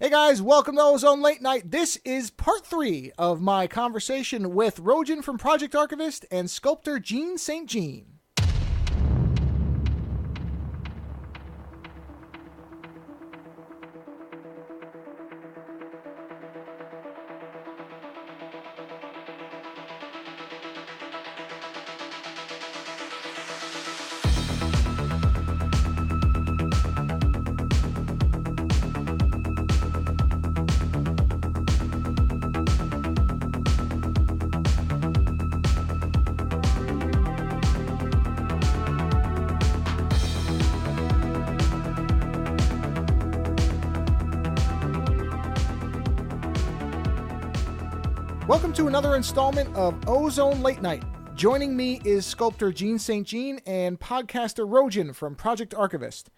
Hey guys, welcome to Ozone Late Night. This is part 3 of my conversation with Roejen from Project Archivist and sculptor Jean St. Jean. Welcome to another installment of Ozone Late Night. Joining me is sculptor Jean St. Jean and podcaster Roejen from Project Archivist.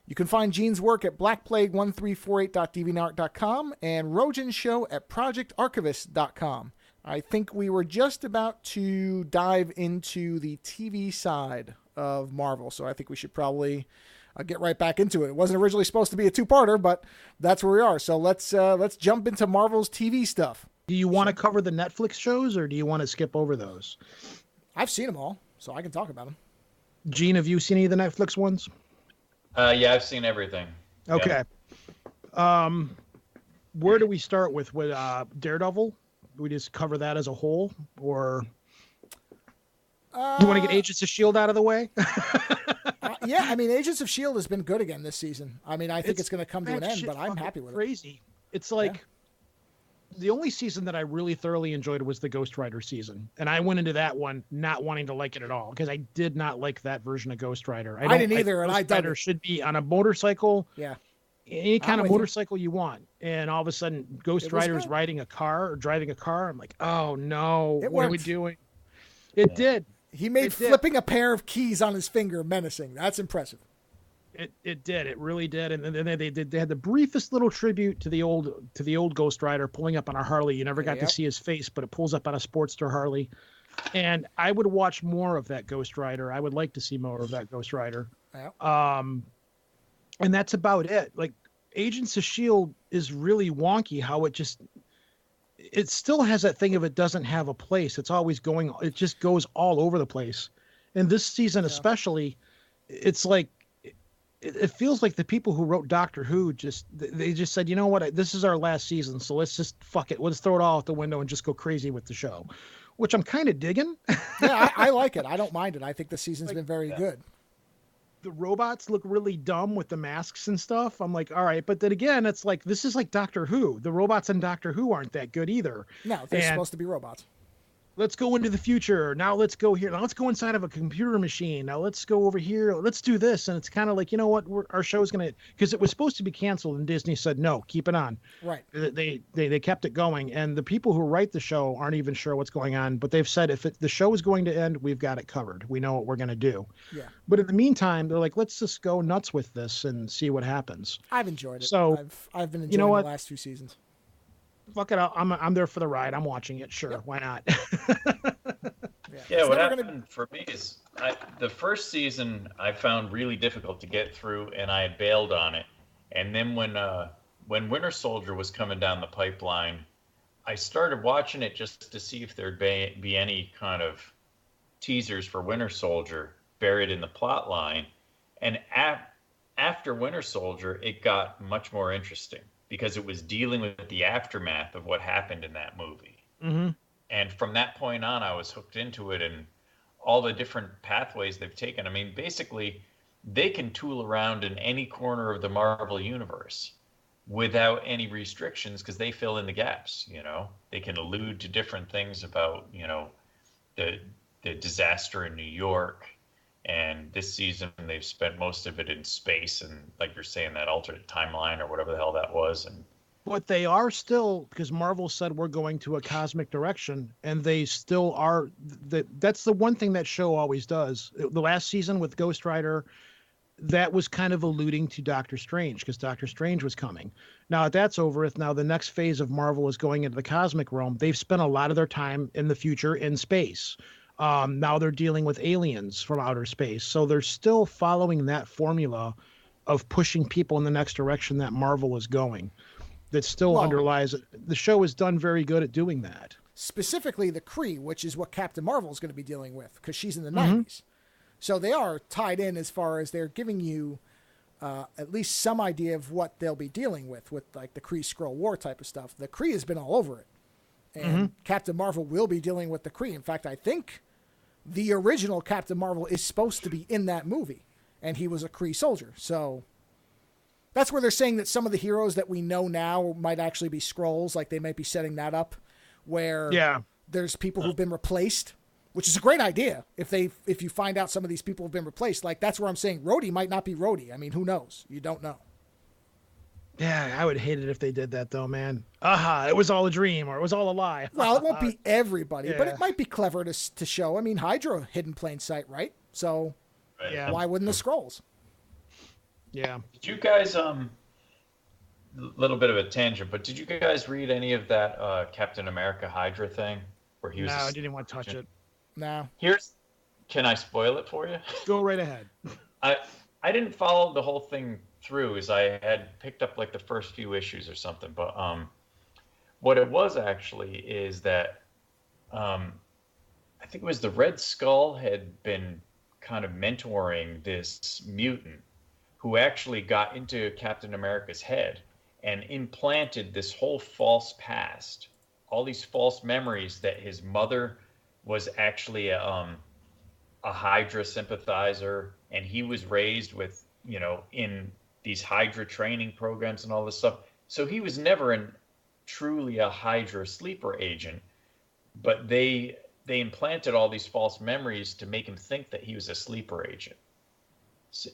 You can find Jean's work at blackplague1348.deviantart.com and Roejen's show at projectarchivist.com. I think we were just about to dive into the TV side of Marvel, so I think we should probably get right back into it. It wasn't originally supposed to be a two-parter, but that's where we are. So let's jump into Marvel's TV stuff. Do you want to cover the Netflix shows, or do you want to skip over those? I've seen them all, so I can talk about them. Gene, have you seen any of the Netflix ones? Yeah, I've seen everything. Okay. Yeah. Where do we start with Daredevil? Do we just cover that as a whole, or do you want to get Agents of S.H.I.E.L.D. out of the way? Yeah, I mean, Agents of S.H.I.E.L.D. has been good again this season. I mean, I think it's going to come to an end, but I'm happy with it. Crazy. It's like... Yeah. The only season that I really thoroughly enjoyed was the Ghost Rider season. And I went into that one not wanting to like it at all because I did not like that version of Ghost Rider. I didn't either. And Ghost Rider should be on a motorcycle. Yeah. Any kind of motorcycle you want. And all of a sudden, Ghost Rider is riding a car or driving a car. I'm like, oh, no. What are we doing? It did. He made flipping a pair of keys on his finger menacing. That's impressive. It did. It really did. And then they had the briefest little tribute to the old Ghost Rider pulling up on a Harley. You never got to see his face, but it pulls up on a Sportster Harley. And I would watch more of that Ghost Rider. I would like to see more of that Ghost Rider. Yeah. And that's about it. Like Agents of S.H.I.E.L.D. is really wonky how it still has that thing of it doesn't have a place. It's always going. It just goes all over the place. And this season especially, it's like, it feels like the people who wrote Doctor Who they just said, you know what, this is our last season, so let's just fuck it. Let's throw it all out the window and just go crazy with the show, which I'm kind of digging. Yeah, I like it. I don't mind it. I think the season's been very good. The robots look really dumb with the masks and stuff. I'm like, all right. But then again, it's like, this is like Doctor Who. The robots in Doctor Who aren't that good either. No, they're supposed to be robots. Let's go into the future. Now let's go here. Now let's go inside of a computer machine. Now let's go over here. Let's do this. And it's kind of like, you know what? Our show's going to, because it was supposed to be canceled and Disney said, no, keep it on. Right. They kept it going. And the people who write the show aren't even sure what's going on, but they've said if the show is going to end, we've got it covered. We know what we're going to do. Yeah. But in the meantime, they're like, let's just go nuts with this and see what happens. I've enjoyed it. So I've been enjoying the last 2 seasons. Fuck it. I'm there for the ride. I'm watching it. Sure. Yep. Why not? Yeah, what happened for me is the first season I found really difficult to get through, and I bailed on it. And then when Winter Soldier was coming down the pipeline, I started watching it just to see if there'd be any kind of teasers for Winter Soldier buried in the plot line. And after Winter Soldier, it got much more interesting because it was dealing with the aftermath of what happened in that movie. Mm-hmm. And from that point on, I was hooked into it and all the different pathways they've taken. I mean, basically, they can tool around in any corner of the Marvel universe without any restrictions because they fill in the gaps, you know. They can allude to different things about, you know, the disaster in New York. And this season, they've spent most of it in space and, like you're saying, that alternate timeline or whatever the hell that was. And but they are still, because Marvel said we're going to a cosmic direction, and they still are. That's the one thing that show always does. The last season with Ghost Rider, that was kind of alluding to Doctor Strange, because Doctor Strange was coming. Now that's over with. Now the next phase of Marvel is going into the cosmic realm. They've spent a lot of their time in the future in space. Now they're dealing with aliens from outer space. So they're still following that formula of pushing people in the next direction that Marvel is going. that still underlies it. The show is done very good at doing that. Specifically the Kree, which is what Captain Marvel is going to be dealing with, because she's in the 90s. So they are tied in as far as they're giving you at least some idea of what they'll be dealing with like the Kree Skrull War type of stuff. The Kree has been all over it. And Captain Marvel will be dealing with the Kree. In fact, I think the original Captain Marvel is supposed to be in that movie, and he was a Kree soldier. So that's where they're saying that some of the heroes that we know now might actually be Skrulls, like they might be setting that up, where there's people who've been replaced, which is a great idea. If you find out some of these people have been replaced, like that's where I'm saying Rhodey might not be Rhodey. I mean, who knows? You don't know. Yeah, I would hate it if they did that, though, man. It was all a dream, or it was all a lie. Well, it won't be everybody, but it might be clever to show. I mean, Hydra hid in plain sight, right? So why wouldn't the Skrulls? Yeah. Did you guys, little bit of a tangent, but did you guys read any of that Captain America Hydra thing? Where he was I didn't want to touch it. No. Can I spoil it for you? Go right ahead. I didn't follow the whole thing through, as I had picked up like the first few issues or something, but what it was actually is that I think it was the Red Skull had been kind of mentoring this mutant who actually got into Captain America's head and implanted this whole false past, all these false memories that his mother was actually a Hydra sympathizer, and he was raised with, in these Hydra training programs and all this stuff. So he was never truly a Hydra sleeper agent, but they implanted all these false memories to make him think that he was a sleeper agent.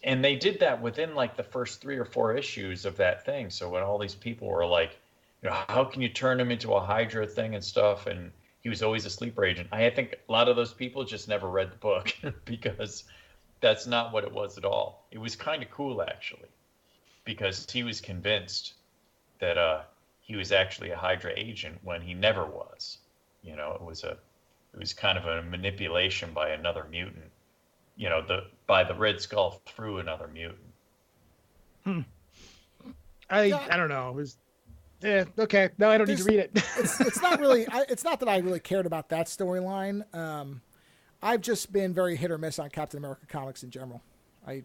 And they did that within like the first 3 or 4 issues of that thing. So when all these people were like, how can you turn him into a Hydra thing and stuff? And he was always a sleeper agent. I think a lot of those people just never read the book because that's not what it was at all. It was kind of cool, actually, because he was convinced that he was actually a Hydra agent when he never was. It was kind of a manipulation by another mutant. By the Red Skull through another mutant. I don't know. It was okay. No, I don't need to read it. It's not really. It's not that I really cared about that storyline. I've just been very hit or miss on Captain America comics in general. I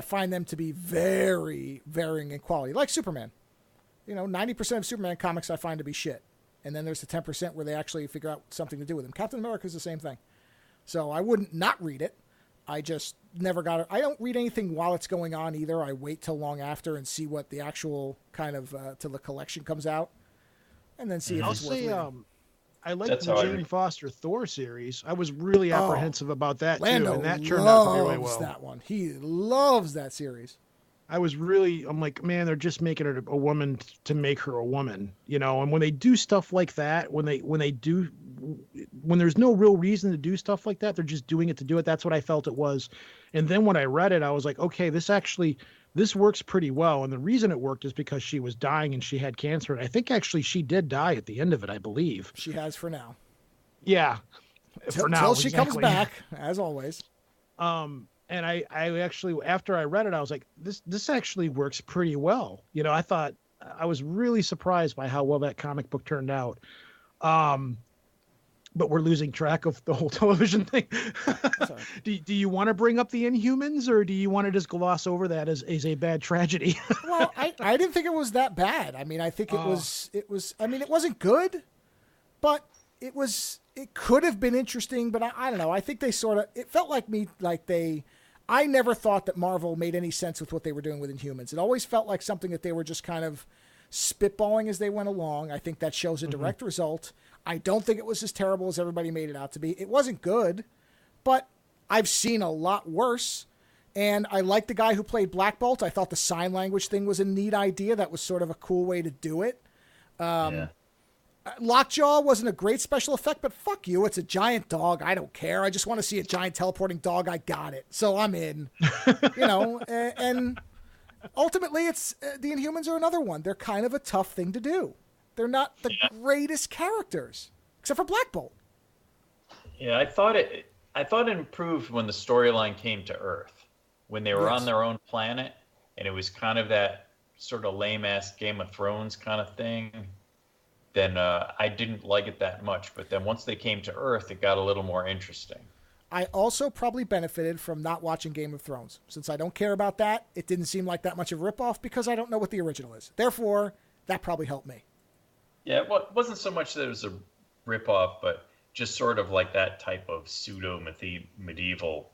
find them to be very varying in quality, like Superman. 90% of Superman comics I find to be shit, and then there's the 10% where they actually figure out something to do with him. Captain America is the same thing. So I wouldn't not read it. I just never got it. I don't read anything while it's going on either. I wait till long after and see what the actual kind of till the collection comes out, and then see if it's worth reading. I like the Jane Foster Thor series. I was really apprehensive about that Lando too, and that turned out to be really well. That one. He loves that series. I'm like, man, they're just making her a woman to make her a woman, and when they do stuff like that, when there's no real reason to do stuff like that, they're just doing it to do it. That's what I felt it was. And then when I read it, I was like, okay, this works pretty well. And the reason it worked is because she was dying and she had cancer. And I think actually she did die at the end of it, I believe. She has for now. Yeah. For now. Until she comes back, as always. And I actually, after I read it, I was like, this actually works pretty well. I thought I was really surprised by how well that comic book turned out. But we're losing track of the whole television thing. Do you want to bring up the Inhumans, or do you want to just gloss over that as a bad tragedy? Well, I didn't think it was that bad. I mean, I think it was, I mean, it wasn't good, but it could have been interesting, but I don't know. I think they it felt I never thought that Marvel made any sense with what they were doing with Inhumans. It always felt like something that they were just kind of spitballing as they went along. I think that shows a direct result. I don't think it was as terrible as everybody made it out to be. It wasn't good, but I've seen a lot worse. And I liked the guy who played Black Bolt. I thought the sign language thing was a neat idea. That was sort of a cool way to do it. Lockjaw wasn't a great special effect, but fuck you. It's a giant dog. I don't care. I just want to see a giant teleporting dog. I got it. So I'm in, and ultimately it's the Inhumans are another one. They're kind of a tough thing to do. They're not the greatest characters, except for Black Bolt. Yeah, I thought it improved when the storyline came to Earth, when they were on their own planet, and it was kind of that sort of lame-ass Game of Thrones kind of thing, then I didn't like it that much. But then once they came to Earth, it got a little more interesting. I also probably benefited from not watching Game of Thrones. Since I don't care about that, it didn't seem like that much of a ripoff because I don't know what the original is. Therefore, that probably helped me. Yeah, well, it wasn't so much that it was a ripoff, but just sort of like that type of pseudo-medieval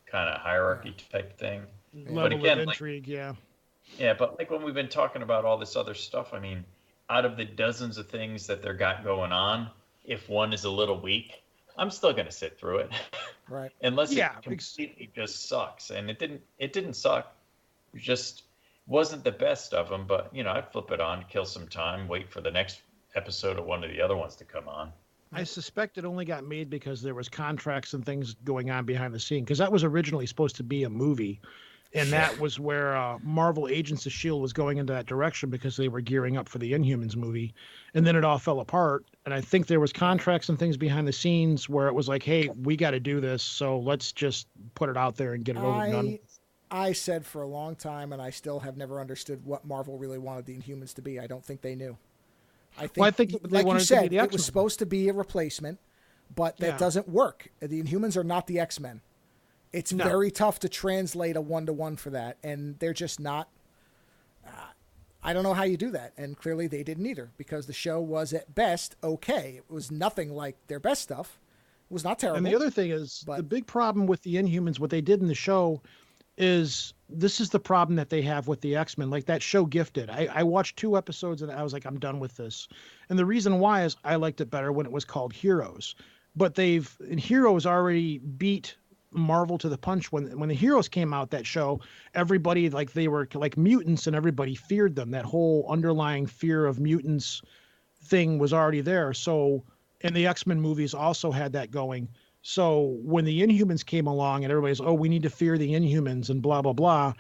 kind of hierarchy type thing. Level but again, of intrigue, yeah. Yeah, but like when we've been talking about all this other stuff, I mean, out of the dozens of things that they're got going on, if one is a little weak, I'm still going to sit through it. Right. Unless it completely just sucks. And it didn't suck. It just wasn't the best of them. But, you know, I'd flip it on, kill some time, wait for the next episode of one of the other ones to come on. I suspect it only got made because there was contracts and things going on behind the scene. Because that was originally supposed to be a movie. And that was where Marvel Agents of S.H.I.E.L.D. was going into that direction because they were gearing up for the Inhumans movie. And then it all fell apart. And I think there was contracts and things behind the scenes where it was like, hey, we got to do this. So let's just put it out there and get it over and done. I said for a long time, and I still have never understood what Marvel really wanted the Inhumans to be. I don't think they knew. I think like you said, it was supposed to be a replacement, but that doesn't work. The Inhumans are not the X-Men. It's very tough to translate a one-to-one for that, and they're just not. I don't know how you do that, and clearly they didn't either, because the show was at best okay. It was nothing like their best stuff. It was not terrible. And the other thing is, the big problem with the Inhumans, what they did in the show, is this is the problem that they have with the X-Men. Like that show Gifted, I watched 2 episodes and I was like, I'm done with this. And the reason why is I liked it better when it was called Heroes, but Heroes already beat Marvel to the punch. When the Heroes came out, that show, everybody, like, they were like mutants and everybody feared them. That whole underlying fear of mutants thing was already there. So, and the X-Men movies also had that going. So when the Inhumans came along and everybody's, we need to fear the Inhumans and blah, blah, blah.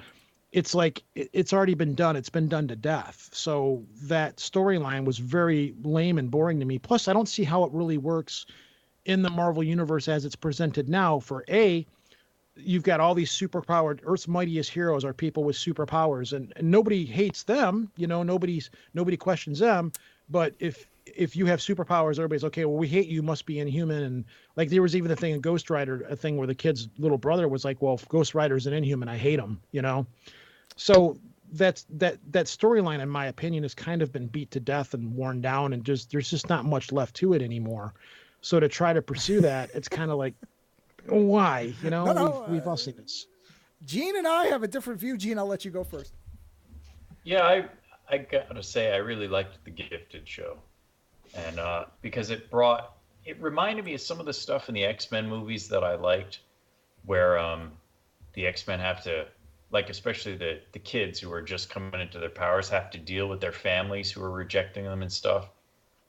It's like, it's already been done. It's been done to death. So that storyline was very lame and boring to me. Plus, I don't see how it really works in the Marvel universe as it's presented now. For you've got all these superpowered, Earth's mightiest heroes are people with superpowers, and nobody hates them. You know, nobody questions them. But if you have superpowers, everybody's okay. Well, we hate you. Must be Inhuman. And like there was even a thing in Ghost Rider, a thing where the kid's little brother was like, well, if Ghost Rider's an Inhuman, I hate him. You know, so that storyline, in my opinion, has kind of been beat to death and worn down, and there's just not much left to it anymore. So to try to pursue that, it's kind of like, why? You know, we've all seen this. Gene and I have a different view. Gene, I'll let you go first. Yeah, I gotta say, I really liked the Gifted show. And because it reminded me of some of the stuff in the X-Men movies that I liked, where the X-Men have to, like, especially the kids who are just coming into their powers, have to deal with their families who are rejecting them and stuff.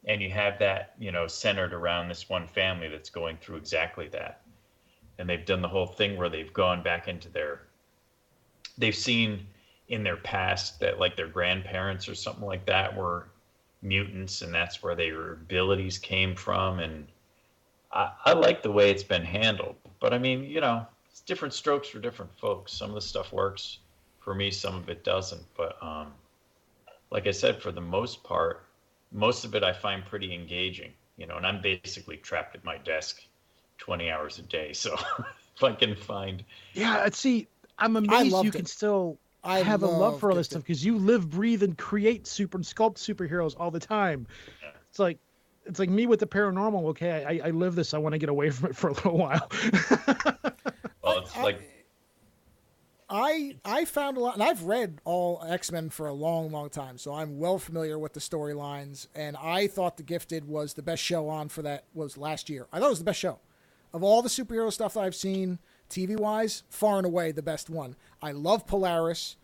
And you have that, you know, centered around this one family that's going through exactly that. And they've done the whole thing where they've gone back into they've seen in their past that, like, their grandparents or something like that were mutants, and that's where their abilities came from. And I like the way it's been handled. But I mean, you know, it's different strokes for different folks. Some of the stuff works for me, some of it doesn't. But like I said, for the most part, most of it I find pretty engaging, you know, and I'm basically trapped at my desk 20 hours a day. So if I can find. Yeah, see, I'm amazed you can still have a love for all this stuff, because you live, breathe, and create sculpt superheroes all the time. Yeah. It's like me with the paranormal. Okay, I live this. I want to get away from it for a little while. Well, it's like. I found a lot, and I've read all X-Men for a long, long time, so I'm well familiar with the storylines, and I thought The Gifted was the best show on for that was last year. I thought it was the best show. Of all the superhero stuff that I've seen, TV-wise, far and away the best one. I love Polaris.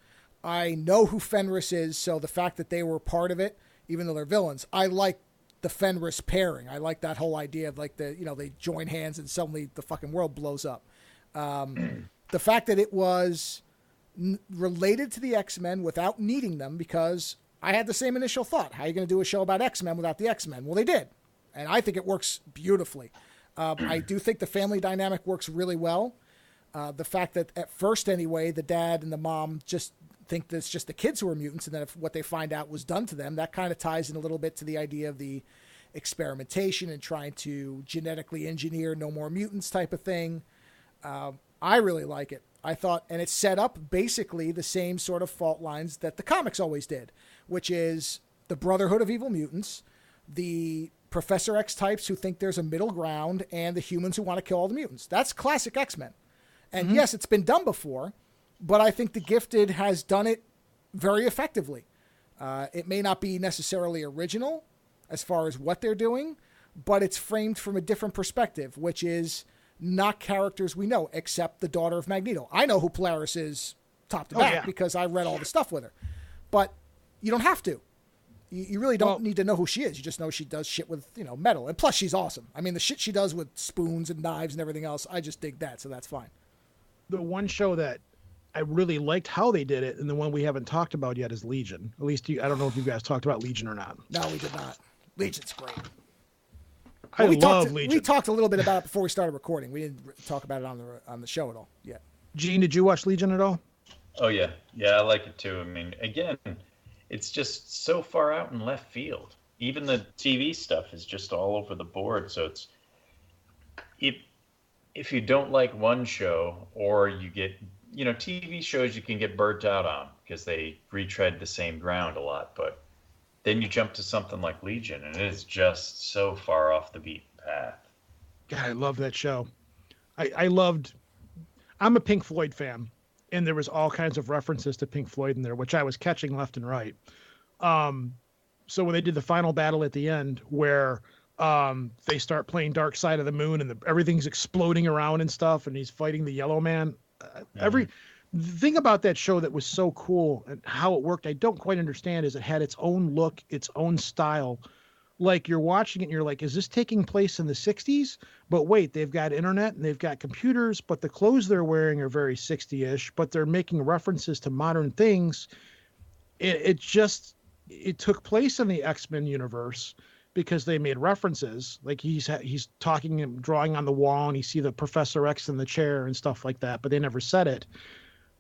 I know who Fenris is, so the fact that they were part of it, even though they're villains, I like the Fenris pairing. I like that whole idea of, like, they join hands and suddenly the fucking world blows up. The fact that it was related to the X-Men without needing them, because I had the same initial thought. How are you going to do a show about X-Men without the X-Men? Well, they did. And I think it works beautifully. I do think the family dynamic works really well. The fact that at first anyway, the dad and the mom just think that it's just the kids who are mutants, and then if what they find out was done to them, that kind of ties in a little bit to the idea of the experimentation and trying to genetically engineer no more mutants type of thing. I really like it. I thought, and it's set up basically the same sort of fault lines that the comics always did, which is the Brotherhood of Evil Mutants, the Professor X types who think there's a middle ground, and the humans who want to kill all the mutants. That's classic X-Men. And yes, it's been done before, but I think The Gifted has done it very effectively. It may not be necessarily original as far as what they're doing, but it's framed from a different perspective, which is not characters we know, except the daughter of Magneto. I know who Polaris is top to back because I read all the stuff with her. But you don't have to. You really don't need to know who she is. You just know she does shit with, metal. And plus, she's awesome. I mean, the shit she does with spoons and knives and everything else, I just dig that, so that's fine. The one show that I really liked how they did it, and the one we haven't talked about yet, is Legion. At least, I don't know if you guys talked about Legion or not. No, we did not. Legion's great. I love Legion. We talked a little bit about it before we started recording. We didn't talk about it on the show at all yet. Gene, did you watch Legion at all? Oh, yeah. Yeah, I like it too. I mean, again, it's just so far out in left field. Even the TV stuff is just all over the board. So it's if you don't like one show, or you get, TV shows you can get burnt out on because they retread the same ground a lot. But then you jump to something like Legion, and it is just so far off the beaten path. God, I love that show. I'm a Pink Floyd fan, and there was all kinds of references to Pink Floyd in there, which I was catching left and right. So when they did the final battle at the end, where they start playing Dark Side of the Moon, and everything's exploding around and stuff, and he's fighting the Yellow Man. The thing about that show that was so cool and how it worked, I don't quite understand, is it had its own look, its own style. Like, you're watching it and you're like, is this taking place in the 60s? But wait, they've got internet and they've got computers, but the clothes they're wearing are very 60-ish, but they're making references to modern things. It took place in the X-Men universe because they made references. Like, he's talking and drawing on the wall, and you see the Professor X in the chair and stuff like that, but they never said it.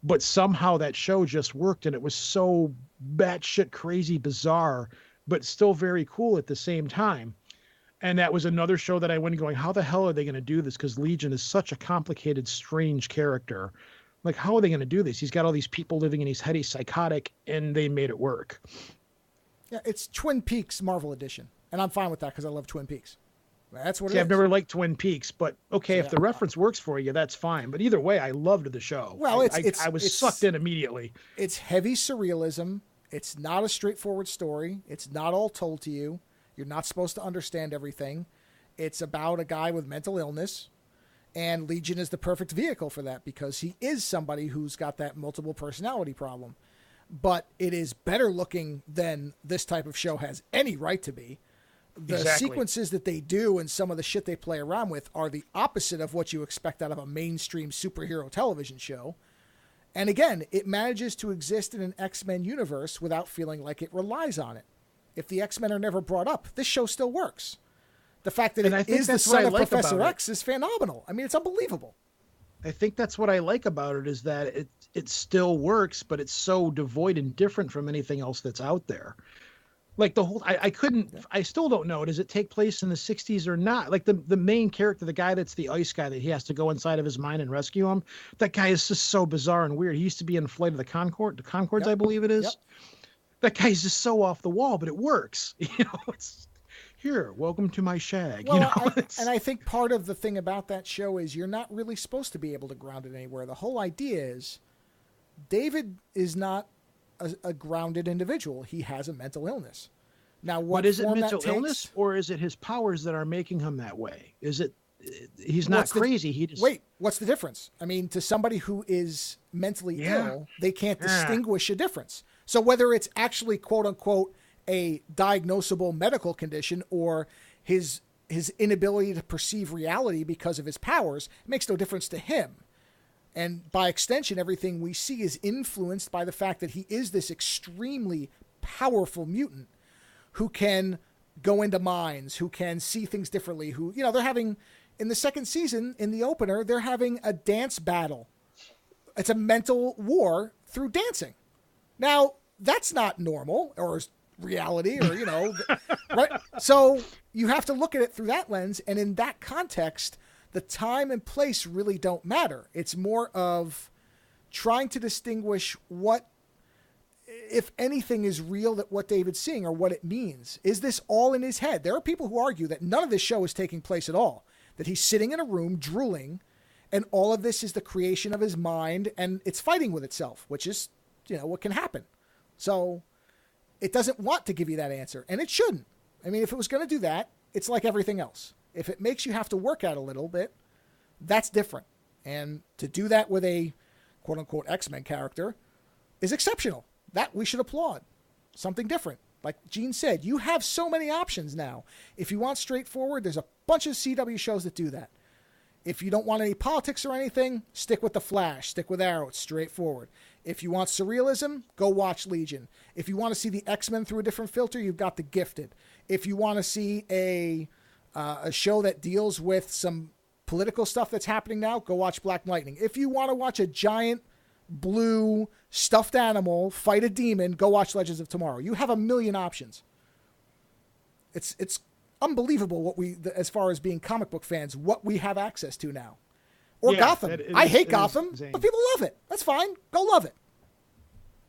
But somehow that show just worked, and it was so batshit crazy bizarre, but still very cool at the same time. And that was another show that I went going, how the hell are they going to do this? Because Legion is such a complicated, strange character. Like, how are they going to do this? He's got all these people living in his head. He's psychotic, and they made it work. Yeah, it's Twin Peaks Marvel Edition, and I'm fine with that because I love Twin Peaks. That's what it is. I've never liked Twin Peaks, but okay, if the reference works for you, that's fine. But either way, I loved the show. Well, I was sucked in immediately. It's heavy surrealism. It's not a straightforward story. It's not all told to you. You're not supposed to understand everything. It's about a guy with mental illness, and Legion is the perfect vehicle for that because he is somebody who's got that multiple personality problem. But it is better looking than this type of show has any right to be. The sequences that they do and some of the shit they play around with are the opposite of what you expect out of a mainstream superhero television show. And again, it manages to exist in an X-Men universe without feeling like it relies on it. If the X-Men are never brought up, this show still works. The fact that it is the son of Professor X is phenomenal. I mean, it's unbelievable. I think that's what I like about it, is that it still works, but it's so devoid and different from anything else that's out there. Like the whole, I still don't know. Does it take place in the 60s or not? Like the main character, the guy that's the ice guy that he has to go inside of his mind and rescue him. That guy is just so bizarre and weird. He used to be in Flight of the Conchords, yep. I believe it is. Yep. That guy's just so off the wall, but it works. It's here. Welcome to my shag. Well, and I think part of the thing about that show is you're not really supposed to be able to ground it anywhere. The whole idea is David is not a grounded individual. He has a mental illness. Now, what is it, mental illness, or is it his powers that are making him that way? Is it he's not crazy? Wait, what's the difference? I mean, to somebody who is mentally ill, they can't distinguish a difference. So whether it's actually quote unquote a diagnosable medical condition or his inability to perceive reality because of his powers, it makes no difference to him. And by extension, everything we see is influenced by the fact that he is this extremely powerful mutant who can go into minds, who can see things differently, who, they're having, in the second season, in the opener, they're having a dance battle. It's a mental war through dancing. Now, that's not normal or reality or, right? So you have to look at it through that lens. And in that context, the time and place really don't matter. It's more of trying to distinguish what, if anything, is real, that what David's seeing or what it means. Is this all in his head? There are people who argue that none of this show is taking place at all, that he's sitting in a room drooling, and all of this is the creation of his mind, and it's fighting with itself, which is, what can happen. So it doesn't want to give you that answer, and it shouldn't. I mean, if it was going to do that, it's like everything else. If it makes you have to work out a little bit, that's different. And to do that with a quote-unquote X-Men character is exceptional. That we should applaud. Something different. Like Gene said, you have so many options now. If you want straightforward, there's a bunch of CW shows that do that. If you don't want any politics or anything, stick with The Flash, stick with Arrow. It's straightforward. If you want surrealism, go watch Legion. If you want to see the X-Men through a different filter, you've got The Gifted. If you want to see a show that deals with some political stuff that's happening now, go watch Black Lightning. If you want to watch a giant blue stuffed animal fight a demon, go watch Legends of Tomorrow. You have a million options. It's unbelievable what we, as far as being comic book fans, what we have access to now. Or Gotham. I hate Gotham, but people love it. That's fine. Go love it.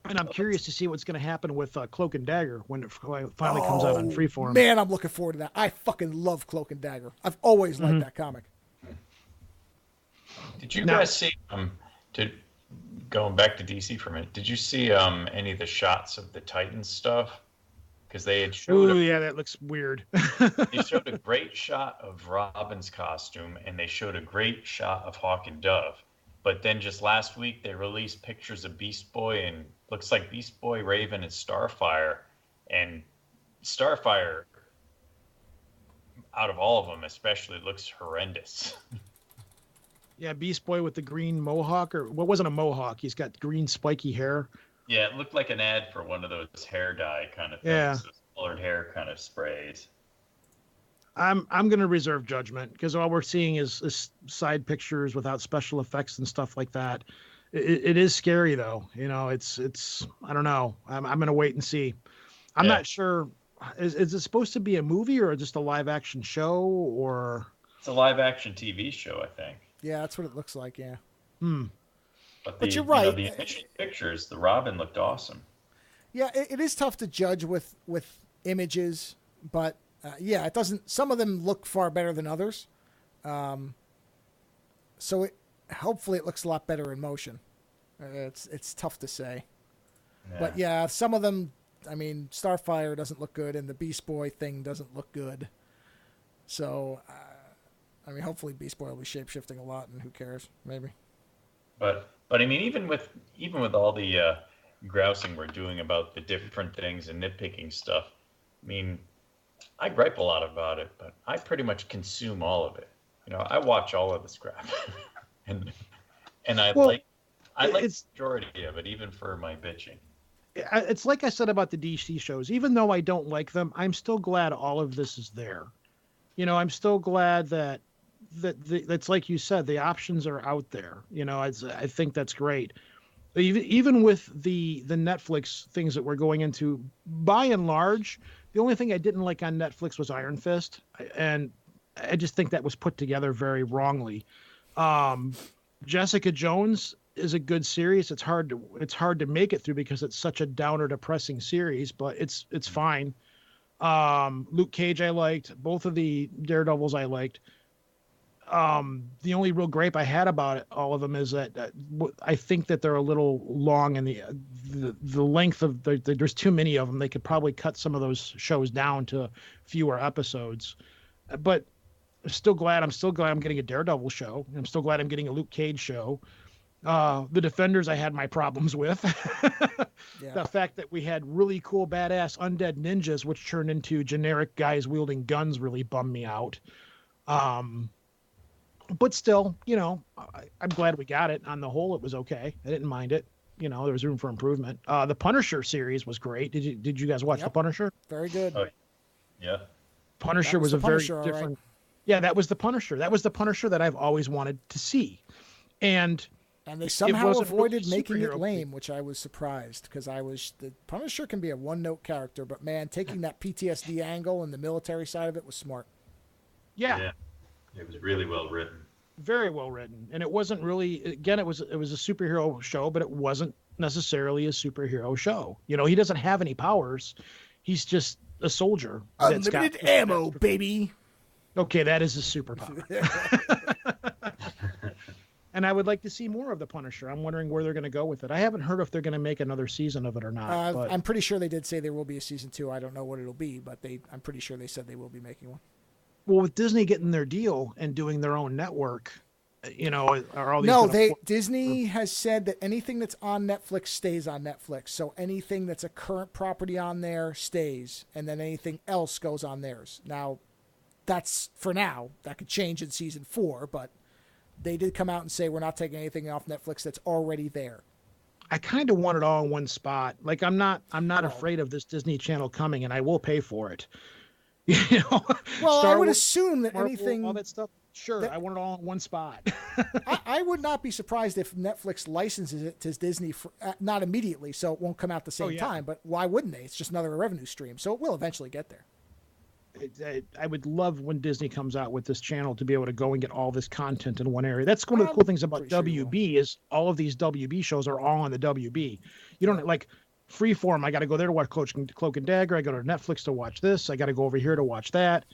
And I'm curious to see what's going to happen with Cloak and Dagger when it finally comes out on Freeform. Man, I'm looking forward to that. I fucking love Cloak and Dagger. I've always liked that comic. Did you guys see, going back to DC for a minute, did you see any of the shots of the Titans stuff? Because they had showed. Oh, yeah, that looks weird. They showed a great shot of Robin's costume, and they showed a great shot of Hawk and Dove. But then just last week, they released pictures of Beast Boy, and looks like Beast Boy, Raven, and Starfire. And Starfire, out of all of them especially, looks horrendous. Yeah, Beast Boy with the green mohawk, or what wasn't a mohawk? He's got green spiky hair. Yeah, it looked like an ad for one of those hair dye kind of things. Yeah. Those colored hair kind of sprays. I'm going to reserve judgment because all we're seeing is side pictures without special effects and stuff like that. It is scary though. It's I don't know. I'm going to wait and see. I'm not sure. Is it supposed to be a movie or just a live action show or? It's a live action TV show, I think. Yeah, that's what it looks like. Yeah. But you're right. The initial pictures, the Robin looked awesome. Yeah, it is tough to judge with images, but it doesn't. Some of them look far better than others. So hopefully it looks a lot better in motion. It's tough to say, but yeah, some of them. I mean, Starfire doesn't look good, and the Beast Boy thing doesn't look good. So, I mean, hopefully Beast Boy will be shape-shifting a lot, and who cares? Maybe. But I mean, even with all the grousing we're doing about the different things and nitpicking stuff, I mean, I gripe a lot about it, but I pretty much consume all of it. I watch all of this crap, and I like the majority of it, even for my bitching. It's like I said about the DC shows. Even though I don't like them, I'm still glad all of this is there. I'm still glad that that's like you said, the options are out there. I think that's great. Even with the Netflix things that we're going into, by and large, the only thing I didn't like on Netflix was Iron Fist, and I just think that was put together very wrongly. Jessica Jones is a good series. It's hard to make it through because it's such a downer, depressing series, but it's fine. Luke Cage I liked. Both of the Daredevils I liked. The only real gripe I had about all of them is that I think that they're a little long, and the length of there's too many of them. They could probably cut some of those shows down to fewer episodes. But I'm still glad I'm getting a Daredevil show. I'm still glad I'm getting a Luke Cage show. The Defenders I had my problems with. The fact that we had really cool badass undead ninjas which turned into generic guys wielding guns really bummed me out. But still, I'm glad we got it. On the whole, it was okay. I didn't mind it. There was room for improvement. The Punisher series was great. Did you guys watch The Punisher? Very good. Oh, yeah. Punisher was a very different. Right. Yeah, that was the Punisher. That was the Punisher that I've always wanted to see. And And they somehow avoided making it lame, which I was surprised, because the Punisher can be a one-note character, but man, taking that PTSD angle and the military side of it was smart. Yeah. It was really well written. Very well written. And it wasn't really, again, it was a superhero show, but it wasn't necessarily a superhero show. You know, he doesn't have any powers. He's just a soldier. Unlimited ammo, baby. Okay, that is a superpower. And I would like to see more of the Punisher. I'm wondering where they're going to go with it. I haven't heard if they're going to make another season of it or not. But I'm pretty sure they did say there will be a season 2. I don't know what it'll be, but I'm pretty sure they said they will be making one. Well, with Disney getting their deal and doing their own network, you know, are all these... Disney has said that anything that's on Netflix stays on Netflix. So anything that's a current property on there stays, and then anything else goes on theirs. Now, that's for now. That could change in season 4, but they did come out and say we're not taking anything off Netflix that's already there. I kind of want it all in one spot. Like, I'm not afraid of this Disney Channel coming, and I will pay for it. You know, well, I would assume that Marvel, anything, all that stuff. Sure, I want it all in one spot. I would not be surprised if Netflix licenses it to Disney, not immediately, so it won't come out the same time. But why wouldn't they? It's just another revenue stream, so it will eventually get there. I would love when Disney comes out with this channel to be able to go and get all this content in one area. That's one of the cool things about WB is all of these WB shows are all on the WB. You don't like Freeform. I got to go there to watch Cloak and Dagger. I go to Netflix to watch this. I got to go over here to watch that.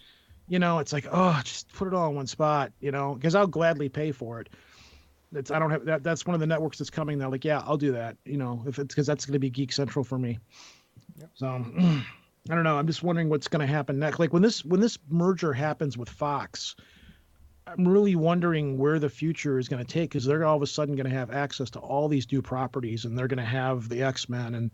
You know, it's like, oh, just put it all in one spot, you know, because I'll gladly pay for it. I don't have that. That's one of the networks that's coming. They're like, yeah, I'll do that. You know, if it's because that's going to be Geek Central for me. Yep. So I don't know. I'm just wondering what's going to happen next. Like when this merger happens with Fox, I'm really wondering where the future is going to take, because they're all of a sudden going to have access to all these new properties, and they're going to have the X-Men, and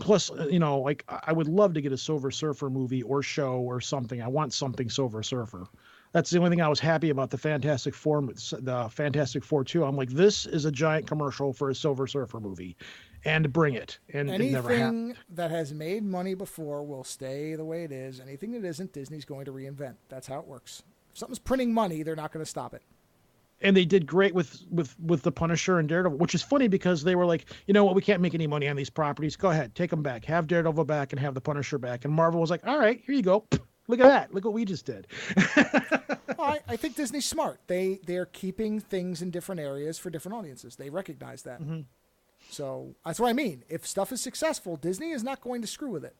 plus, you know, like I would love to get a Silver Surfer movie or show or something. I want something Silver Surfer. That's the only thing I was happy about the Fantastic Four 2. I'm like, this is a giant commercial for a Silver Surfer movie, and bring it. And anything that has made money before will stay the way it is. Anything that isn't, Disney's going to reinvent. That's how it works. If something's printing money, they're not going to stop it. And they did great with the Punisher and Daredevil, which is funny because they were like, you know what, we can't make any money on these properties. Go ahead, take them back. Have Daredevil back and have the Punisher back. And Marvel was like, all right, here you go. Look at that. Look what we just did. Well, I think Disney's smart. They're keeping things in different areas for different audiences. They recognize that. Mm-hmm. So that's what I mean. If stuff is successful, Disney is not going to screw with it.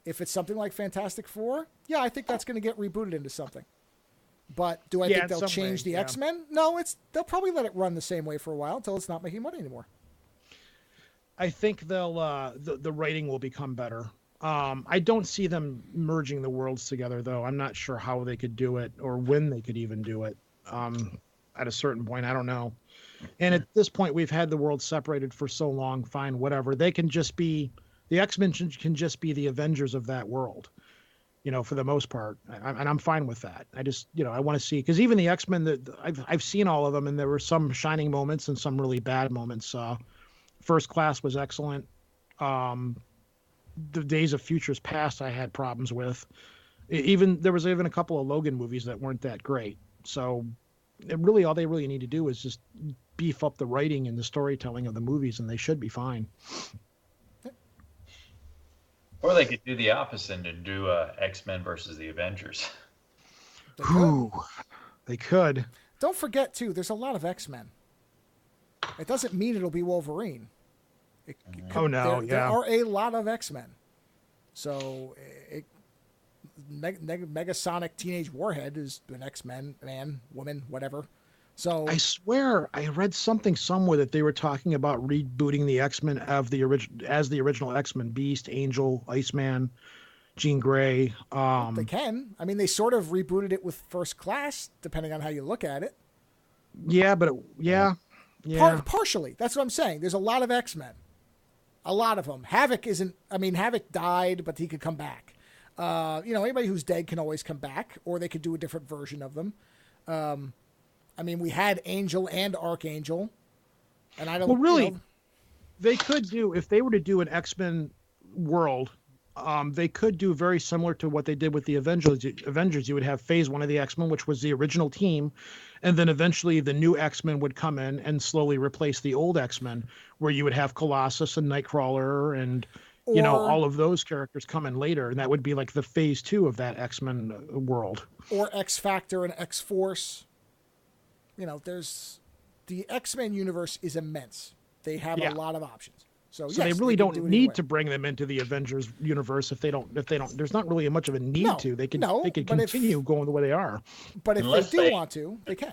If it's something like Fantastic Four, yeah, I think that's going to get rebooted into something. But do I think they'll change the X-Men? No, they'll probably let it run the same way for a while until it's not making money anymore. I think they'll the writing will become better. I don't see them merging the worlds together, though. I'm not sure how they could do it or when they could even do it. At a certain point, I don't know. And at this point, we've had the world separated for so long. Fine, whatever. They can just be the X-Men can just be the Avengers of that world. You know, for the most part, and I'm fine with that. I just, you know, I want to see, because even the X-Men, that I've seen all of them, and there were some shining moments and some really bad moments. First Class was excellent. The Days of Futures Past, I had problems with. There was even a couple of Logan movies that weren't that great. So, all they really need to do is just beef up the writing and the storytelling of the movies, and they should be fine. Or they could do the opposite and do X-Men versus the Avengers. They could. Don't forget, too, there's a lot of X-Men. It doesn't mean it'll be Wolverine. There are a lot of X-Men. So, Megasonic Teenage Warhead is an X-Men, man, woman, whatever. So I swear I read something somewhere that they were talking about rebooting the X-Men as the original X-Men: Beast, Angel, Iceman, Jean Grey. They can. I mean, they sort of rebooted it with First Class, depending on how you look at it. Yeah, but partially. That's what I'm saying. There's a lot of X-Men. A lot of them. Havoc isn't. I mean, Havoc died, but he could come back. Anybody who's dead can always come back, or they could do a different version of them. I mean, we had Angel and Archangel, and I don't. Well, really, they could do, if they were to do an X-Men world, they could do very similar to what they did with the Avengers. You would have Phase 1 of the X-Men, which was the original team, and then eventually the new X-Men would come in and slowly replace the old X-Men, where you would have Colossus and Nightcrawler and all of those characters come in later, and that would be like the Phase 2 of that X-Men world. Or X-Factor and X-Force. There's the X-Men universe is immense. They have a lot of options. So they really don't need to bring them into the Avengers universe if they don't. There's not really much of a need to. They can continue going the way they are. But if they want to, they can.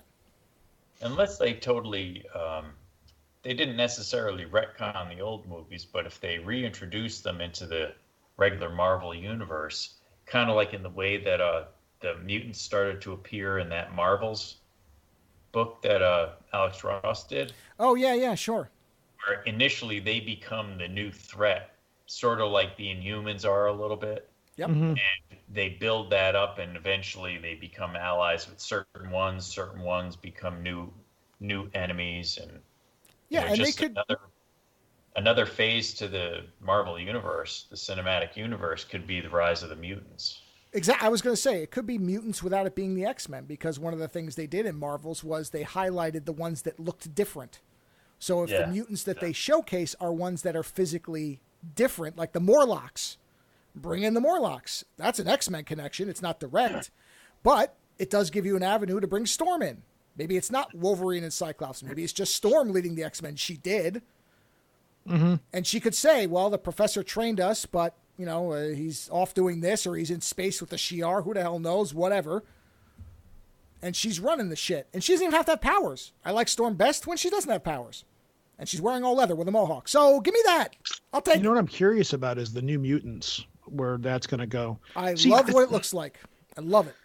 Unless they totally, they didn't necessarily retcon the old movies, but if they reintroduce them into the regular Marvel universe, kind of like in the way that the mutants started to appear in that Marvels book that Alex Ross did. Oh yeah, sure. Where initially they become the new threat, sort of like the Inhumans are a little bit. Yep. Mm-hmm. And they build that up, and eventually they become allies with certain ones. Certain ones become new enemies, and and just they could another phase to the Marvel universe, the cinematic universe, could be the rise of the mutants. Exactly. I was going to say it could be mutants without it being the X-Men, because one of the things they did in Marvels was they highlighted the ones that looked different. So if the mutants that they showcase are ones that are physically different, like the Morlocks, bring in the Morlocks. That's an X-Men connection. It's not direct, but it does give you an avenue to bring Storm in. Maybe it's not Wolverine and Cyclops. Maybe it's just Storm leading the X-Men. She did. Mm-hmm. And she could say, well, the professor trained us, but, he's off doing this, or he's in space with the Shi'ar. Who the hell knows? Whatever. And she's running the shit. And she doesn't even have to have powers. I like Storm best when she doesn't have powers. And she's wearing all leather with a mohawk. So give me that. I'll take it. You know what I'm curious about is the New Mutants, where that's going to go. I love what it looks like. I love it.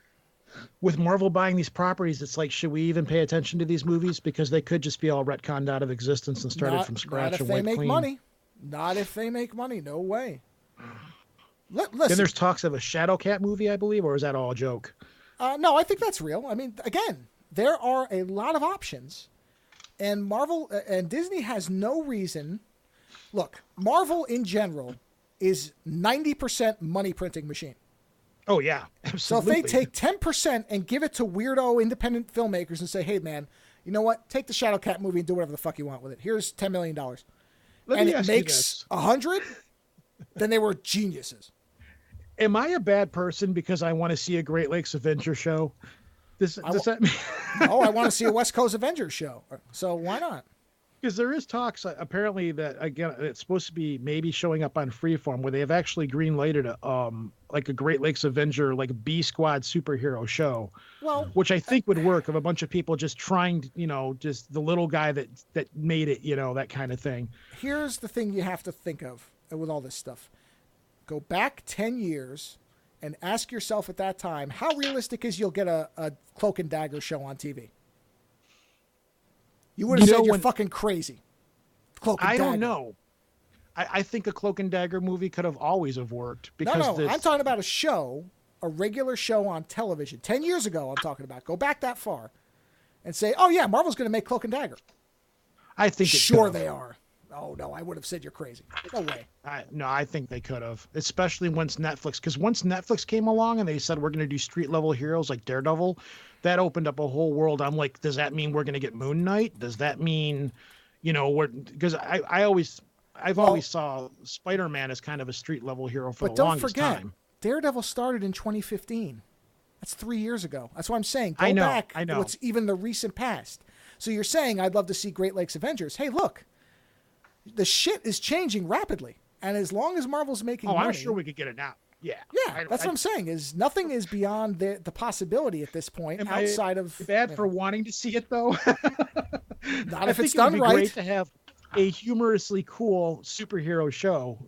With Marvel buying these properties, it's like, should we even pay attention to these movies? Because they could just be all retconned out of existence and started from scratch. Not if they make money. Not if they make money. No way. Listen. Then there's talks of a Shadowcat movie, I believe, or is that all a joke? No, I think that's real. I mean, again, there are a lot of options, and Marvel and Disney has no reason. Look, Marvel in general is 90% money printing machine. Oh yeah, absolutely. So if they take 10% and give it to weirdo independent filmmakers and say, "Hey man, you know what? Take the Shadowcat movie and do whatever the fuck you want with it. Here's $10 million," and it makes 100, then they were geniuses. Am I a bad person because I want to see a Great Lakes Avenger show? Does that mean? No, I want to see a West Coast Avengers show. So why not? Because there is talks apparently that, again, it's supposed to be maybe showing up on Freeform, where they have actually green-lighted like a Great Lakes Avenger, like B Squad superhero show, which I think would work, of a bunch of people just trying, just the little guy that made it, that kind of thing. Here's the thing you have to think of with all this stuff. Go back 10 years and ask yourself at that time, how realistic is you'll get a Cloak and Dagger show on TV? You would have said you're fucking crazy. Cloak and Dagger. I don't know. I think a Cloak and Dagger movie could have always have worked. Because no, I'm talking about a show, a regular show on television. 10 years ago, I'm talking about. Go back that far and say, oh yeah, Marvel's going to make Cloak and Dagger. I think sure they are. Oh, no, I would have said you're crazy. No way. I think they could have, especially once Netflix, because once Netflix came along and they said we're going to do street-level heroes like Daredevil, that opened up a whole world. I'm like, does that mean we're going to get Moon Knight? Does that mean, because I've always saw Spider-Man as kind of a street-level hero for the longest time. But don't forget, Daredevil started in 2015. That's 3 years ago. That's what I'm saying. Go I know. back. What's even the recent past. So you're saying, I'd love to see Great Lakes Avengers. Hey, look. The shit is changing rapidly, and as long as Marvel's making money... I'm sure we could get it now. Yeah. Yeah, that's what I'm saying, is nothing is beyond the possibility at this point outside of... bad for wanting to see it, though? Not if it's done right. It would be great to have a humorously cool superhero show.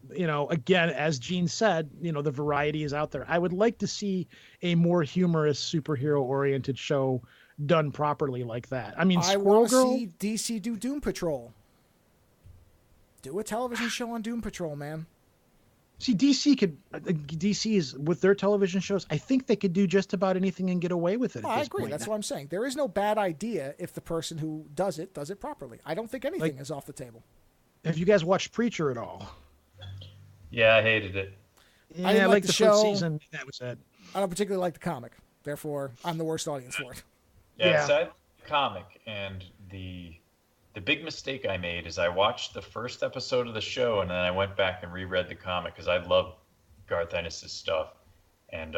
Again, as Gene said, the variety is out there. I would like to see a more humorous superhero-oriented show done properly like that. I mean, I want to see DC do Doom Patrol. Do a television show on Doom Patrol, man. See, DC is, with their television shows, I think they could do just about anything and get away with it. I agree. That's what I'm saying. There is no bad idea if the person who does it properly. I don't think anything is off the table. Have you guys watched Preacher at all? Yeah, I hated it. Yeah, I didn't like the show. First season. That was it. I don't particularly like the comic. Therefore, I'm the worst audience for it. Yeah. So I like the comic, and the big mistake I made is I watched the first episode of the show, and then I went back and reread the comic because I love Garth Ennis' stuff. And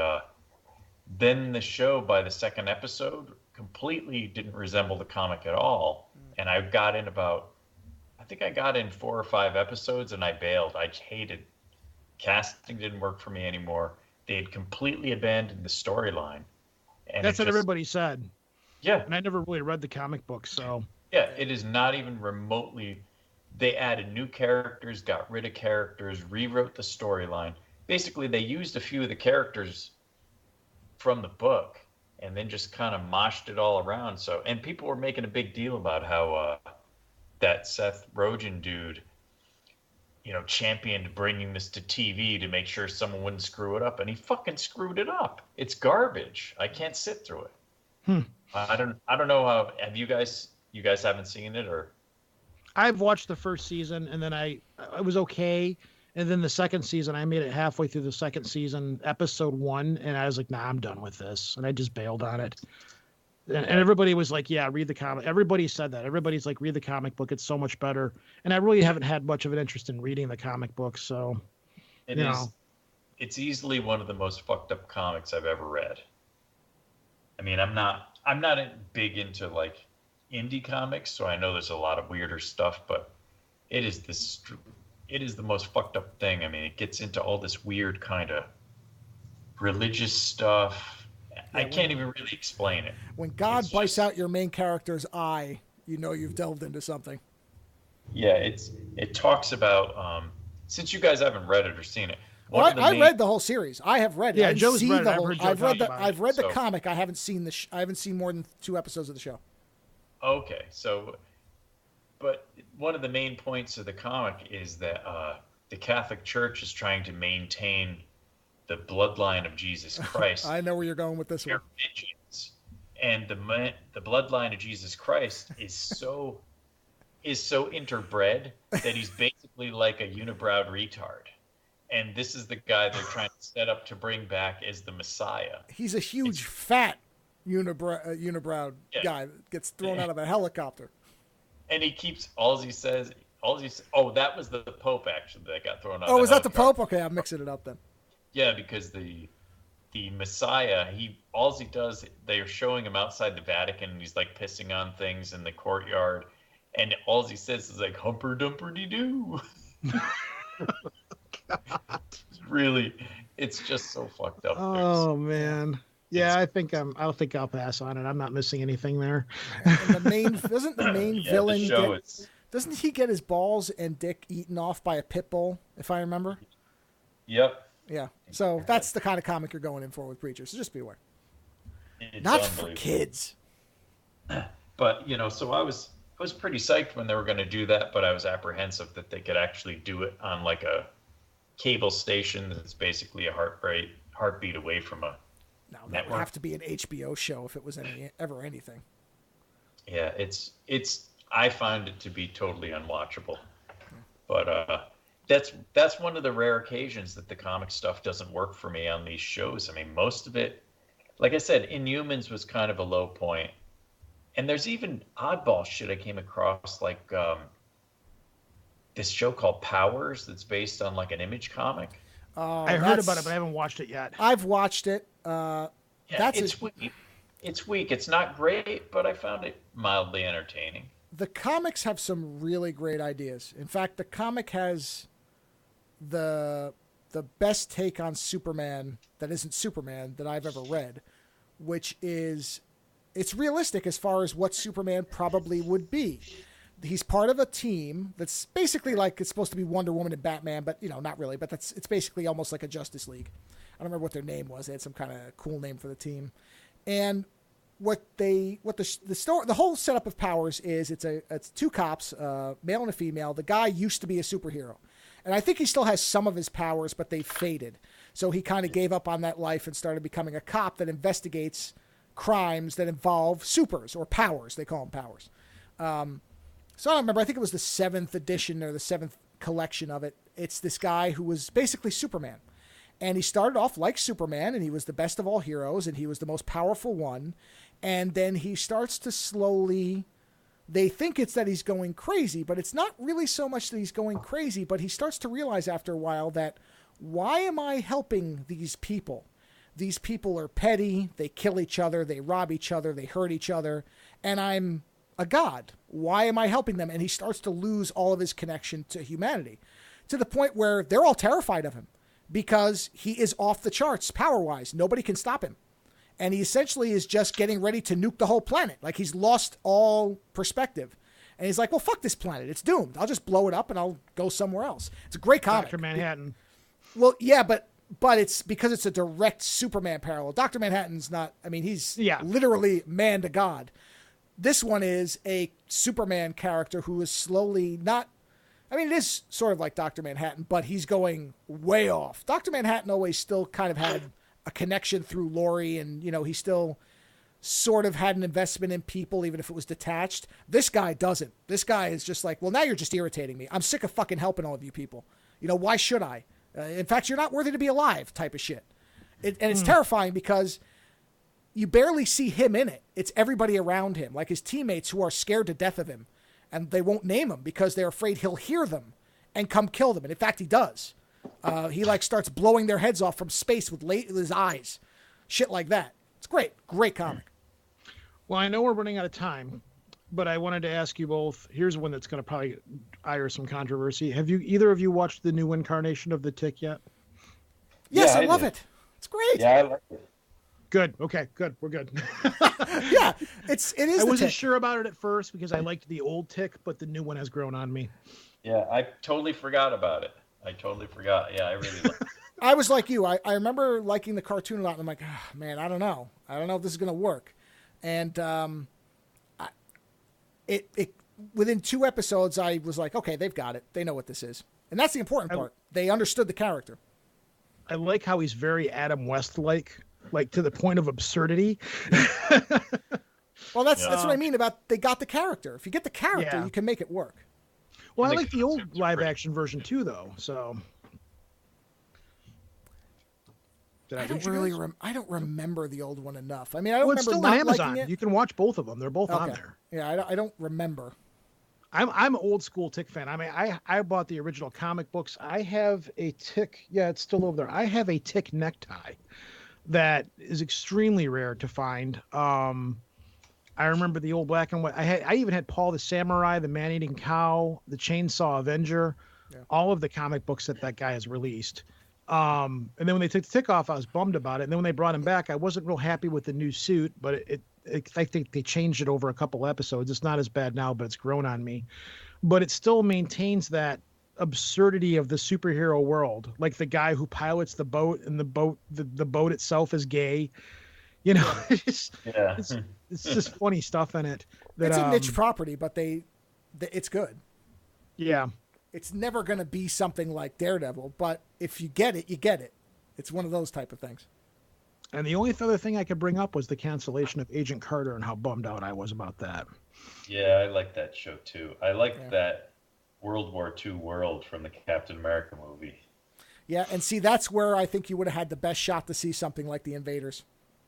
then the show, by the second episode, completely didn't resemble the comic at all. And I got in I think I got in 4 or 5 episodes, and I bailed. I hated casting, didn't work for me anymore. They had completely abandoned the storyline. And that's what everybody said. Yeah. And I never really read the comic book, so. Yeah, it is not even remotely. They added new characters, got rid of characters, rewrote the storyline. Basically, they used a few of the characters from the book and then just kind of moshed it all around. So, and people were making a big deal about how that Seth Rogen dude, championed bringing this to TV to make sure someone wouldn't screw it up, and he fucking screwed it up. It's garbage. I can't sit through it. I don't know how. Have you guys haven't seen it, or? I've watched the first season, and then it was okay. And then the second season, I made it halfway through the second season, episode 1, and I was like, nah, I'm done with this. And I just bailed on it. And everybody was like, yeah, read the comic. Everybody said that. Everybody's like, read the comic book. It's so much better. And I really haven't had much of an interest in reading the comic book. So, it's easily one of the most fucked up comics I've ever read. I mean, I'm not big into like indie comics, so I know there's a lot of weirder stuff, but it is the most fucked up thing. I mean, it gets into all this weird kind of religious stuff. I can't even really explain it. When God bites out your main character's eye, you've delved into something. Yeah, it talks about since you guys haven't read it or seen it. I read the whole series. I have read it. Yeah, Joe's read it. I've read the comic. I haven't seen I haven't seen more than 2 episodes of the show. Okay, but one of the main points of the comic is that the Catholic Church is trying to maintain the bloodline of Jesus Christ. I know where you're going with this one. And the bloodline of Jesus Christ is so interbred that he's basically like a unibrowed retard. And this is the guy they're trying to set up to bring back as the Messiah. He's a huge, fat unibrow guy that gets thrown out of a helicopter. And he keeps, all he says, that was the Pope, actually, that got thrown out. Oh, was that the Pope? Okay, I'm mixing it up then. Yeah, because the Messiah, all he does, they're showing him outside the Vatican, and he's like pissing on things in the courtyard, and all he says is like humper dumper de doo. Really, it's just so fucked up. Oh man, yeah, I think I'll pass on it. I'm not missing anything there. And doesn't the main villain doesn't he get his balls and dick eaten off by a pit bull, if I remember? Yep. Yeah, so that's the kind of comic you're going in for with Preacher, so just be aware. It's not for kids. But, so I was pretty psyched when they were going to do that, but I was apprehensive that they could actually do it on like a cable station that's basically a heartbeat away from a network. That would have to be an HBO show if it was ever anything. Yeah, I found it to be totally unwatchable. But that's one of the rare occasions that the comic stuff doesn't work for me on these shows. I mean, most of it, like I said, Inhumans was kind of a low point. And there's even oddball shit I came across, like this show called Powers that's based on like an Image comic. I heard about it, but I haven't watched it yet. I've watched it. It's weak. It's weak. It's not great, but I found it mildly entertaining. The comics have some really great ideas. In fact, the comic has the best take on Superman that isn't Superman that I've ever read, which is it's realistic as far as what Superman probably would be. He's part of a team that's basically like it's supposed to be Wonder Woman and Batman, but not really. But it's basically almost like a Justice League. I don't remember what their name was. They had some kind of cool name for the team. And the whole setup of Powers is it's 2 cops, male and a female. The guy used to be a superhero, and I think he still has some of his powers, but they faded. So he kind of gave up on that life and started becoming a cop that investigates crimes that involve supers or powers. They call them powers. So I don't remember. I think it was the 7th edition or the 7th collection of it. It's this guy who was basically Superman. And he started off like Superman, and he was the best of all heroes, and he was the most powerful one. And then he starts to slowly, they think it's that he's going crazy, but it's not really so much that he's going crazy, but he starts to realize after a while that, why am I helping these people? These people are petty, they kill each other, they rob each other, they hurt each other, and I'm a god. Why am I helping them? And he starts to lose all of his connection to humanity, to the point where they're all terrified of him because he is off the charts power-wise. Nobody can stop him. And he essentially is just getting ready to nuke the whole planet. Like, he's lost all perspective. And he's like, well, fuck this planet. It's doomed. I'll just blow it up and I'll go somewhere else. It's a great comic. Dr. Manhattan. Well, yeah, but it's because it's a direct Superman parallel. Dr. Manhattan's not, I mean, he's literally man to God. This one is a Superman character who is slowly not, I mean, it is sort of like Dr. Manhattan, but he's going way off. Dr. Manhattan always still kind of had a connection through Laurie, and, you know, he still sort of had an investment in people, even if it was detached. This guy doesn't. This guy is just like, well, now you're just irritating me. I'm sick of fucking helping all of you people. You know, why should I? In fact, you're not worthy to be alive type of shit. And it's terrifying because you barely see him in it. It's everybody around him, like his teammates who are scared to death of him, and they won't name him because they're afraid he'll hear them and come kill them. And in fact, he does. He like starts blowing their heads off from space with his eyes, shit like that. It's great comic. Well, I know we're running out of time, but I wanted to ask you both. Here's one that's going to probably ire some controversy. Have either of you watched the new incarnation of the Tick yet? Yes, I love it. It's great. Yeah, I like it. Good. Okay, good. We're good. Yeah, it is. I wasn't sure about it at first because I liked the old Tick, but the new one has grown on me. Yeah, I totally forgot about it. I totally forgot. Yeah, I really liked it. I was like you. I remember liking the cartoon a lot, and I'm like, oh, man, I don't know if this is going to work. And it within 2 episodes, I was like, okay, they've got it. They know what this is. And that's the important part. They understood the character. I like how he's very Adam West-like to the point of absurdity. Well, that's what I mean about they got the character. If you get the character, you can make it work. Well, I like the old live-action version, too, though, so... I don't remember the old one enough. I mean, I don't remember it's still not on Amazon. liking it. You can watch both of them. They're both on there. Yeah, I don't remember. I'm an old school Tick fan. I mean, I bought the original comic books. I have a Tick. Yeah, it's still over there. I have a Tick necktie that is extremely rare to find. I remember the old black and white. I even had Paul the Samurai, the Man-Eating Cow, the Chainsaw Avenger, all of the comic books that guy has released. And then when they took the Tick off, I was bummed about it. And then when they brought him back, I wasn't real happy with the new suit, but I think they changed it over a couple episodes. It's not as bad now, but it's grown on me. But it still maintains that absurdity of the superhero world, like the guy who pilots the boat, and the boat itself is gay. You know, it's just funny stuff in it. It's a niche property, but it's good. Yeah. It's never going to be something like Daredevil, but if you get it, you get it. It's one of those type of things. And the only other thing I could bring up was the cancellation of Agent Carter and how bummed out I was about that. Yeah, I like that show too. I like that World War II world from the Captain America movie. Yeah, and see, that's where I think you would have had the best shot to see something like The Invaders,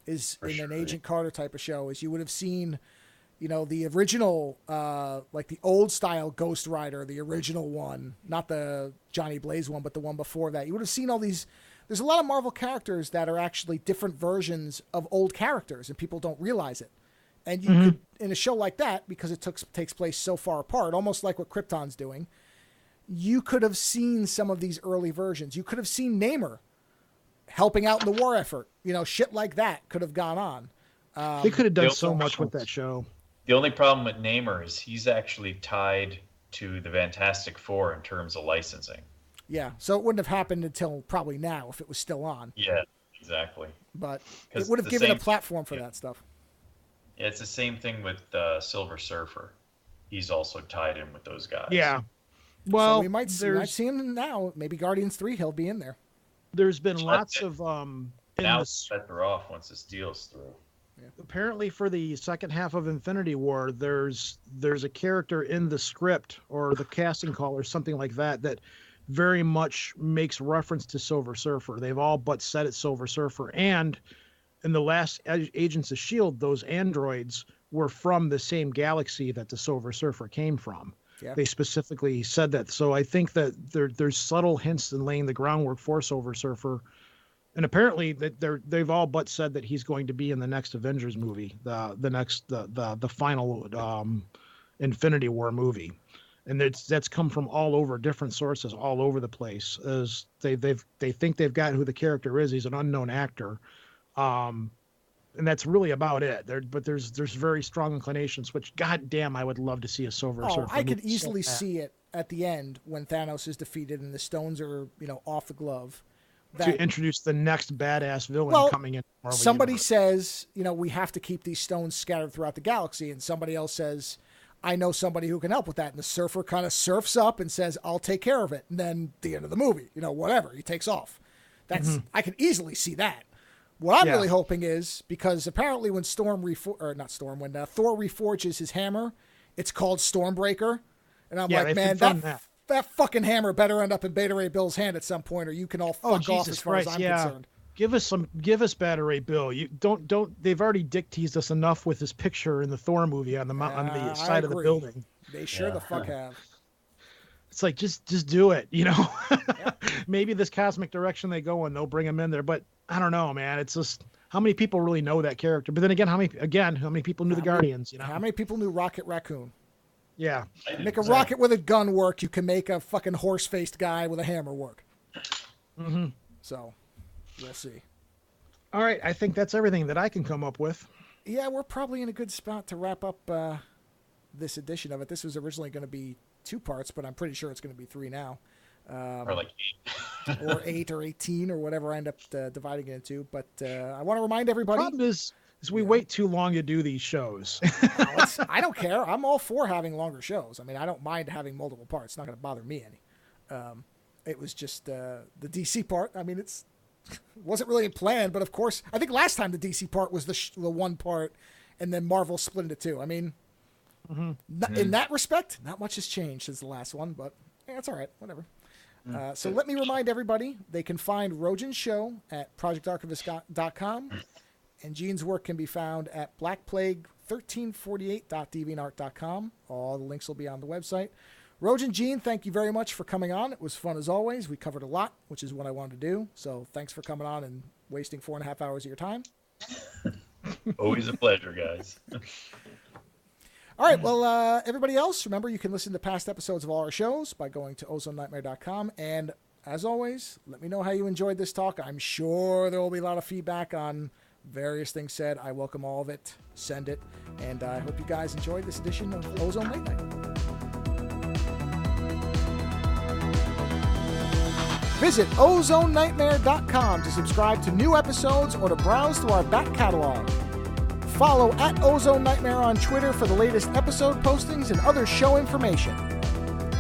an Agent Carter type of show, is you would have seen, you know, the original, like the old style Ghost Rider, the original one, not the Johnny Blaze one, but the one before that. You would have seen all these. There's a lot of Marvel characters that are actually different versions of old characters, and people don't realize it. And you could, in a show like that, because it takes place so far apart, almost like what Krypton's doing, you could have seen some of these early versions. You could have seen Namor helping out in the war effort. You know, shit like that could have gone on. They could have done so much with that show. The only problem with Namor is he's actually tied to the Fantastic Four in terms of licensing. Yeah, so it wouldn't have happened until probably now if it was still on. Yeah, exactly. But it would have given a platform for that stuff. Yeah, it's the same thing with Silver Surfer. He's also tied in with those guys. Yeah. Well, so we might see him now. Maybe Guardians 3, he'll be in there. There's been lots of... now it's better off once this deal's through. Yeah. Apparently for the second half of Infinity War, there's a character in the script or the casting call or something like that very much makes reference to Silver Surfer. They've all but said it's Silver Surfer. And in the last Agents of S.H.I.E.L.D., those androids were from the same galaxy that the Silver Surfer came from. Yeah. They specifically said that. So I think that there's subtle hints in laying the groundwork for Silver Surfer. And apparently that they've all but said that he's going to be in the next Avengers movie, the final Infinity War movie. And that's come from all over, different sources all over the place. As they think they've got who the character is. He's an unknown actor, and that's really about it. But there's very strong inclinations. Which, goddamn, I would love to see a Silver Surfer. I could easily see it at the end when Thanos is defeated and the stones are off the glove. To introduce the next badass villain coming in. Marvel somebody Universe. says, we have to keep these stones scattered throughout the galaxy, and somebody else says, I know somebody who can help with that. And the surfer kind of surfs up and says, I'll take care of it. And then the end of the movie, whatever, he takes off. I can easily see that. What I'm really hoping is, because apparently when Thor reforges his hammer, it's called Stormbreaker. And I'm like, man, that fucking hammer better end up in Beta Ray Bill's hand at some point, or you can all fuck off as far as I'm concerned. Give us Beta Ray Bill. You don't. They've already dick teased us enough with his picture in the Thor movie on the side of the building. They sure the fuck have. It's like just do it. Maybe this cosmic direction they go in, they'll bring him in there. But I don't know, man. It's just how many people really know that character. But then again, how many people knew the Guardians? How many people knew Rocket Raccoon? Yeah. Make a rocket with a gun work. You can make a fucking horse-faced guy with a hammer work. Mm-hmm. So, we'll see. All right. I think that's everything that I can come up with. Yeah, we're probably in a good spot to wrap up this edition of it. This was originally going to be 2 parts, but I'm pretty sure it's going to be 3 now. Or like 8. Or 8 or 18 or whatever I end up dividing it into. But I want to remind everybody. The problem is we wait too long to do these shows. I don't care. I'm all for having longer shows. I mean, I don't mind having multiple parts. It's not going to bother me any. It was just the DC part. I mean, it wasn't really planned, but of course, I think last time the DC part was the 1 part, and then Marvel split into 2. I mean, in that respect, not much has changed since the last one, but it's all right. Whatever. So let me remind everybody, they can find Roejen's show at projectarchivist.com. And Gene's work can be found at blackplague1348.deviantart.com. All the links will be on the website. Roejen, Gene, thank you very much for coming on. It was fun as always. We covered a lot, which is what I wanted to do. So thanks for coming on and wasting 4.5 hours of your time. Always a pleasure, guys. All right. Well, everybody else, remember you can listen to past episodes of all our shows by going to ozonenightmare.com. And as always, let me know how you enjoyed this talk. I'm sure there will be a lot of feedback on various things said. I welcome all of it. Send it. And I hope you guys enjoyed this edition of Ozone Late Night. Visit ozonenightmare.com to subscribe to new episodes or to browse through our back catalog. Follow at Ozone Nightmare on Twitter for the latest episode postings and other show information.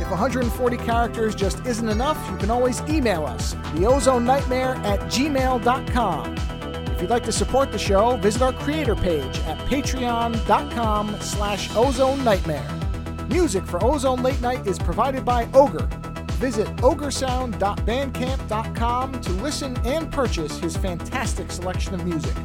If 140 characters just isn't enough, you can always email us, theozonenightmare@gmail.com. If you'd like to support the show, visit our creator page at patreon.com/Ozone Nightmare. Music for Ozone Late Night is provided by OGRE. Visit ogresound.bandcamp.com to listen and purchase his fantastic selection of music.